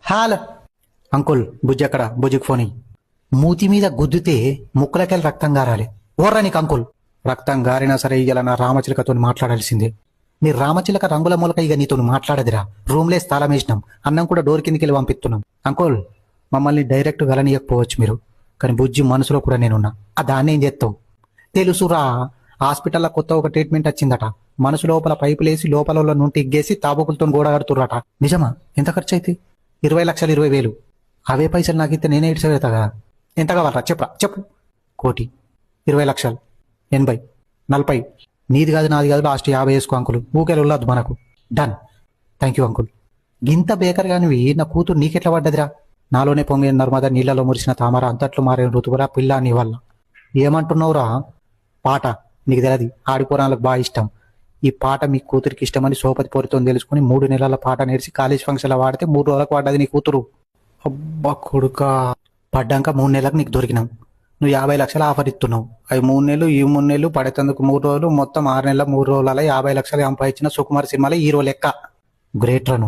Hall uncle బుజ్జి అక్కడ బుజ్జికి phone ఇయ్యి. మూతి మీద గుద్దితే ముక్కలకెళ్ళి రక్తం గారాలి. ఓర్రా నీకు అంకుల్. రక్తం గారినా సరే ఇయ్యాల నా రామచిలకతో మాట్లాడాల్సిందే. నీ రామచిలక రంగుల మూలక ఇక నీతో మాట్లాడదురా. రూమ్లే స్థలం వేసినాం, అన్నం కూడా డోర్ కిందికి వెళ్ళి పంపిస్తున్నాం. అంకుల్ మమ్మల్ని డైరెక్ట్ గలనీయకపోవచ్చు మీరు, కానీ బుజ్జి మనసులో కూడా నేనున్నా. ఆ దాన్ని ఏం చేస్తావు తెలుసురా. హాస్పిటల్లో కొత్త ఒక ట్రీట్మెంట్ వచ్చిందట. మనసు లోపల పైపులేసి లోపల నుండి ఇగ్గేసి తాబుకులతో గోడ కడుతుర్రట. నిజమా? ఎంత ఖర్చు అయితే? 20 లక్షలు 20,000. అవే పైసలు నాకు ఇస్తే నేనే ఇడిసెడతాగా. ఎంత కావాలరా చెప్పరా చెప్పు. 1,00,00,000, 20 లక్షలు, 80, 40. నీది కాదు నాది కాదు, లాస్ట్ 50 వేసుకో అంకుల్. ఊకేలు ఉండద్దు మనకు. డన్. Thank you uncle. గింత బేకర్ గానివి నా కూతురు నీకెట్లా పడ్డదిరా? నాలోనే పొంగిన నర్మదా, నీళ్లలో మురిసిన తామర, అంతట్లో మారిన ఋతువురా పిల్ల నీ వల్ల. ఏమంటున్నావురా? పాట నీకు తెలియదు, ఆడిపోరాళ్ళకు బాగా ఇష్టం. ఈ పాట మీ కూతురికి ఇష్టమని సోపతి పోరితో తెలుసుకుని 3 నెలల పాట నేర్చి కాలేజ్ ఫంక్షన్లో వాడితే 3 రోజులకు పడ్డది నీ కూతురు. అబ్బా కొడుక. పడ్డాక 3 నెలలకు నీకు దొరికినాం. నువ్వు 50 లక్షలు ఆఫర్ ఇస్తున్నావు. అవి 3 నెలలు, ఈ 3 నెలలు పడేందుకు 3 రోజులు, మొత్తం 6 నెలల 3 రోజుల 50 లక్షలు సంపాదించిన సుకుమార్ సినిమాలో హీరో లెక్క. గ్రేట్ రా నువ్వు.